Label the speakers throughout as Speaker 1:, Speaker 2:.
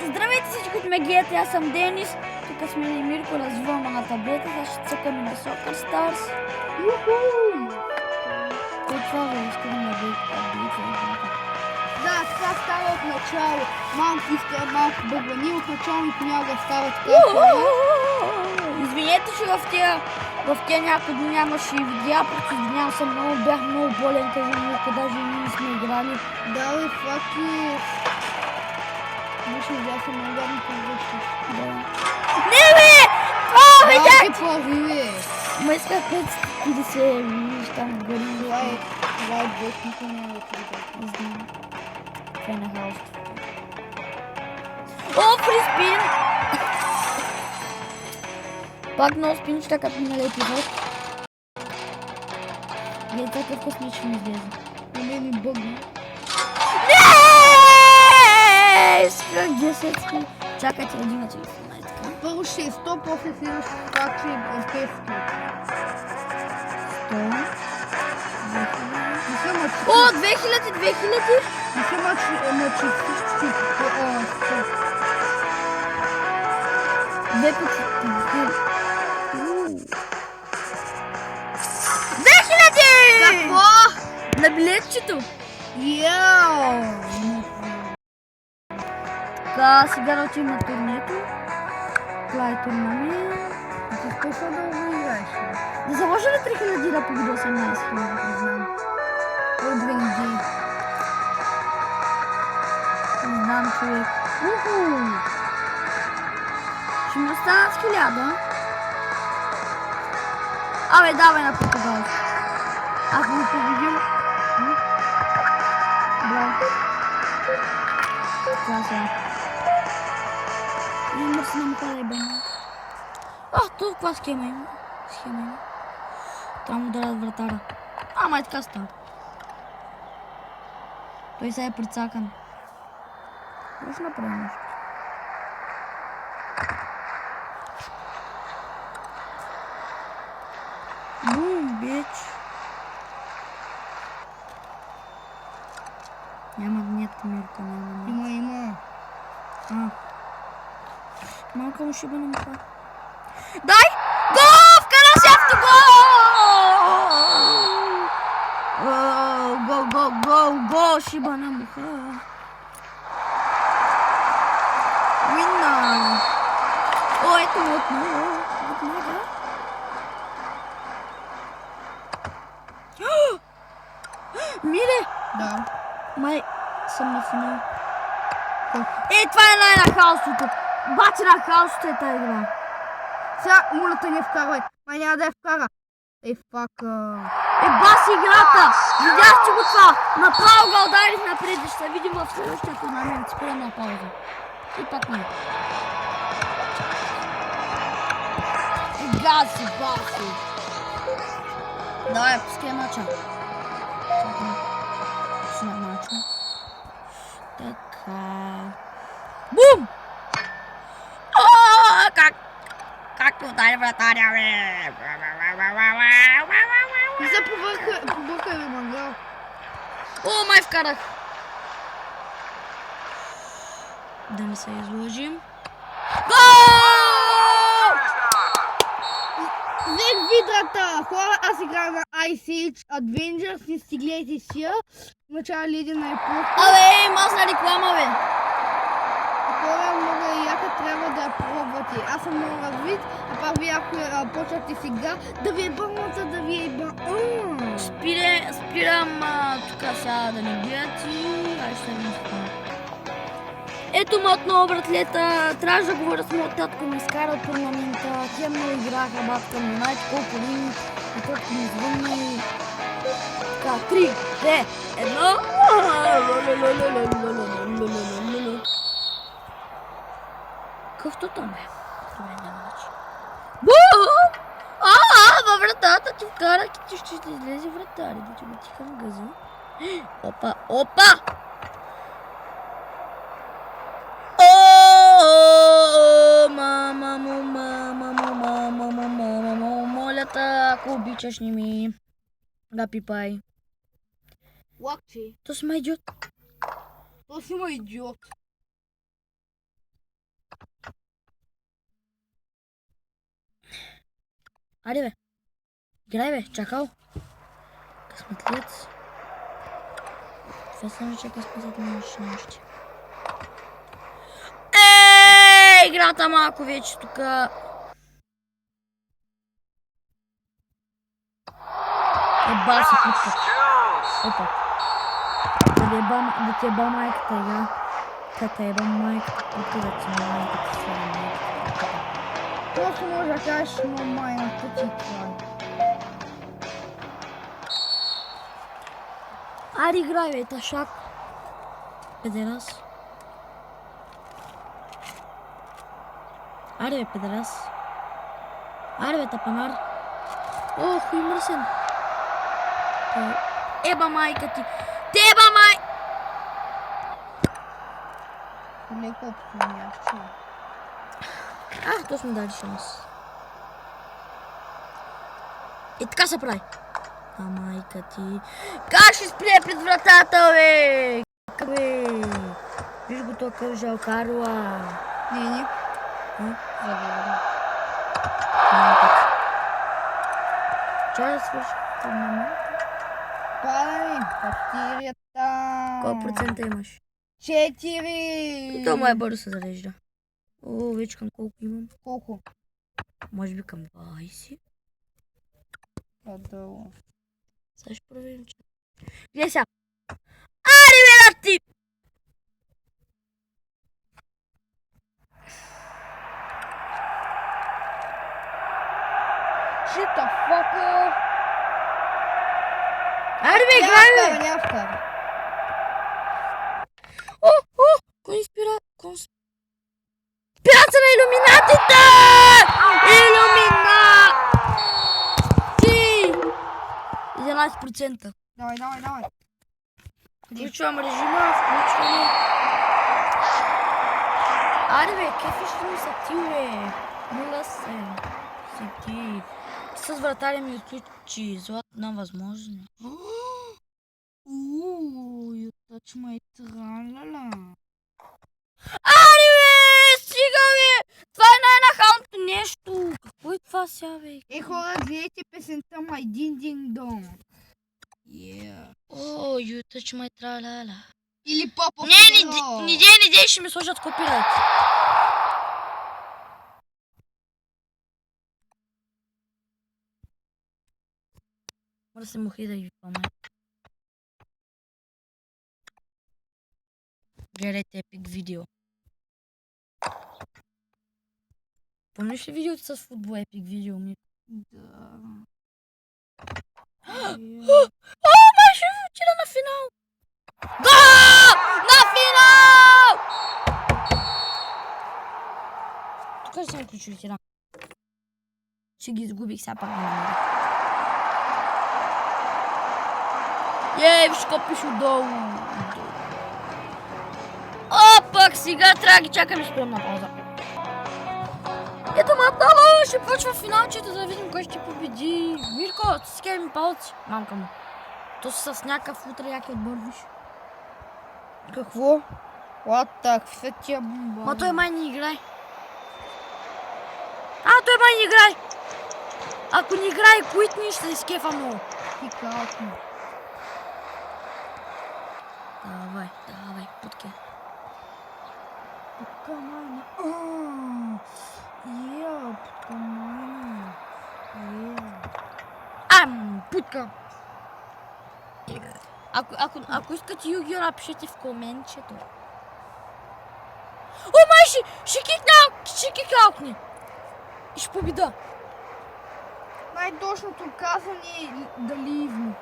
Speaker 1: Здравейте всички от Мегията, аз съм Денис. Тук сме и Мирко, развиваме на таблета, сега ще цъкаме на Soccer Stars. Кой това бе? Иска да ме бейте.
Speaker 2: Да, това става от начало. Малко иска, малко бъгвани от начало и понякога става така.
Speaker 1: Извинете, че в тия някои дни нямаше и видеа, просто извинявам се много, бях много болен, Мирко, даже и ние сме играли.
Speaker 2: Да, бе, факи. Беше бяха много гадни повръщаш.
Speaker 1: Да. Не бе! Това бе,
Speaker 2: Малки плави, бе.
Speaker 1: Ма исках 550, виж там горе.
Speaker 2: Това е бот, никой няма да ти видя.
Speaker 1: Не знам. Това е на хаос. О, фриспин! Пак много спинчета, като миналия епизод. Гледай такъв космичен излезе.
Speaker 2: На мен ми бъгна.
Speaker 1: Исках 10. Чакайте, един на телефона и така.
Speaker 2: Първо ще е 100, после следващото това, че е естествено.
Speaker 1: 100.
Speaker 2: Не се мъчи.
Speaker 1: О, 2000!
Speaker 2: Не се мъчи.
Speaker 1: Две пъти. 2000!
Speaker 2: Какво?
Speaker 1: На билетчето.
Speaker 2: Йоу!
Speaker 1: Така, сега да отидем на турнето. Това е турнамент.
Speaker 2: Защо ще да го играеш?
Speaker 1: Да заложа ли 3000 да победа 18 000? Не знам.
Speaker 2: От 2 недели.
Speaker 1: Не знам, човек. Ще ми останат 1000. Абе, давай на Португалски. Ако ми победим... Браво. Това сега. И мърси на мука да е бена. Това каква схема има? Там ударят вратара. Ама е така става. Той сега е прицакан. Какво ще направим нещо? Бум, бич. Няма нет, Мирко, няма.
Speaker 2: Има.
Speaker 1: Малко му шиба на муха. Дай! Гол! Вкара си автогол! Гол! Шиба на муха. Винна! О, ето му отново. Миле!
Speaker 2: Да.
Speaker 1: Май съм на финал. Това е на хаосото. Бати на хаосото е тази игра.
Speaker 2: Сега улата не вкарвай. Май няма да я вкара. Фака.
Speaker 1: Баси играта! Видяхте го това! Направо го ударих напред. Ще се видим в следващия турнамент. Спирам на пауза. И пак не. Гази, баси! Давай, пускай мача. Пускай мача. Така. Бум! Как удари вратаря, бе?
Speaker 2: Не се побъркай, бе, мангал.
Speaker 1: О, май вкарах. Да не се изложим. Гол!
Speaker 2: Взех видрата! Хора, аз играя на Ice Age Adventures. Не си гледайте сия. Начало ледена епоха.
Speaker 1: Абе, масна реклама, бе.
Speaker 2: Хора, много яка, трябва да я пробвате. Аз съм много развит, а пак вие ако почвате сега, да ви е бълната, да ви е бълната.
Speaker 1: Спирам тук сега да не бият и... Ай, ще не спам. Ето му отново, братлета. Трябваше да говоря с моят татко, ми изкара от турнамента. Тия много играха, батка ми. Знаете колко линии. И татко ми звънна и... Така, 3, 2, 1. Какъвто там е? Добре, няма начин. Бум! Във вратата ти вкарах и ти ще излезе вратари. Да ти го тихам газа. Опа! Мама, моля те, ако обичаш, не ми да пипай.
Speaker 2: Лакче.
Speaker 1: То сме идиот.
Speaker 2: То си ма идиот.
Speaker 1: Айде бе. Играй бе, чакал. Късметлиец. Това само че късметът не още. Играта малко вече тука. Еба си путка. Опа. Да ти еба майката игра. Като еба майката путка, да ти майката си майката.
Speaker 2: Просто може да кажеш, но майната ти това.
Speaker 1: Айде играй бе, ташак. Педерас. Айде бе, педерас. Айде бе, тапанар. О, хуй мръсен. Еба майка ти. Теба май!
Speaker 2: Леко обсумяваш.
Speaker 1: То сме дали шанс. И така се прави. А майка ти. Как ще спре пред вратата, бе? Как бе? Виж го тук жалкарла.
Speaker 2: Не. Завода.
Speaker 1: Майка ти. Чай да свърши.
Speaker 2: Падай, пастирията.
Speaker 1: Колко процента имаш?
Speaker 2: 4.
Speaker 1: То май бързо се зарежда. О, вече към колко имам?
Speaker 2: Колко?
Speaker 1: Може би към 20.
Speaker 2: По-долу.
Speaker 1: Сега ще проверим, че... Гледай сега. Ари, бе, да ти!
Speaker 2: Shit the fuck up.
Speaker 1: Ари, бе, играй, бе!
Speaker 2: Няма вкара.
Speaker 1: О! Конспирация на илюминатите! Илюминати! 11%.
Speaker 2: Давай.
Speaker 1: Включвам режима, включваме. Аре бе, кефиш ли ми са ти, бе? Мила се. Си ти. С вратаря ми отключи. Златна възможност.
Speaker 2: You touch my tralala.
Speaker 1: Аре бе, стига бе! Това е най-нахалното нещо. Какво е това сега, бе?
Speaker 2: Хора, гледайте песента My Ding Ding Dong. Yeah.
Speaker 1: О, you touch my tralala.
Speaker 2: Или Papa
Speaker 1: Не дей, ще ми сложат копирайт. Мора се мухи да ги випаме. Гледайте епик видео. Помниш ли видеото с футбол епик видео ми?
Speaker 2: Да.
Speaker 1: Май ще отида на финал! Да! На финал! Тук ще съм включил отида. Ще ги изгубих, сега пак не намерих. Виж какво пише отдолу. Пак сега трябва да ги чакаме с пълна пауза. Ето мапнало, ще почва финалчето, да видим кой ще победи. Мирко, стискай ми палци. Мамка му. То си с някакъв утре яки отбор, виж.
Speaker 2: Какво? What the fuck тия бомба?
Speaker 1: Ма той май не играй. Той май не играй. Ако не играй, куитни ще изкефа много.
Speaker 2: Пикаутно.
Speaker 1: Давай, путке.
Speaker 2: Путка майна. Путка майна.
Speaker 1: Путка. Ако искате Югио, напишете в коментчето. Май ще кикаукни. И ще победа.
Speaker 2: Най-точното казване е да ливно.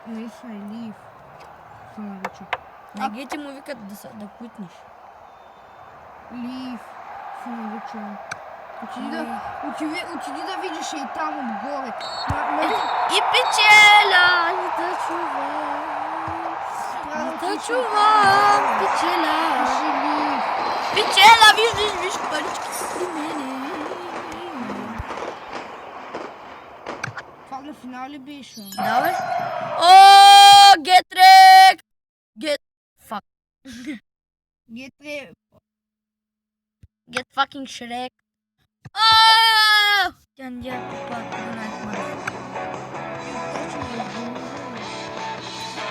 Speaker 2: Не са и лив. Се нарича.
Speaker 1: Негите му викат да куитнеш.
Speaker 2: Лив. Се нарича. Отиди да видиш и там отгоре.
Speaker 1: И печеля, не те чувам. Печеля. Печеля, виж парички са при мене.
Speaker 2: Това на финал ли беше?
Speaker 1: Да, бе. Гетрек! Фак.
Speaker 2: Гетре.
Speaker 1: fucking Shrek. Тя не дя попадка до най-хубавата.
Speaker 2: Точно е.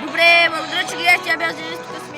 Speaker 1: Добре, благодаря, че гледахте. Тя бях тук с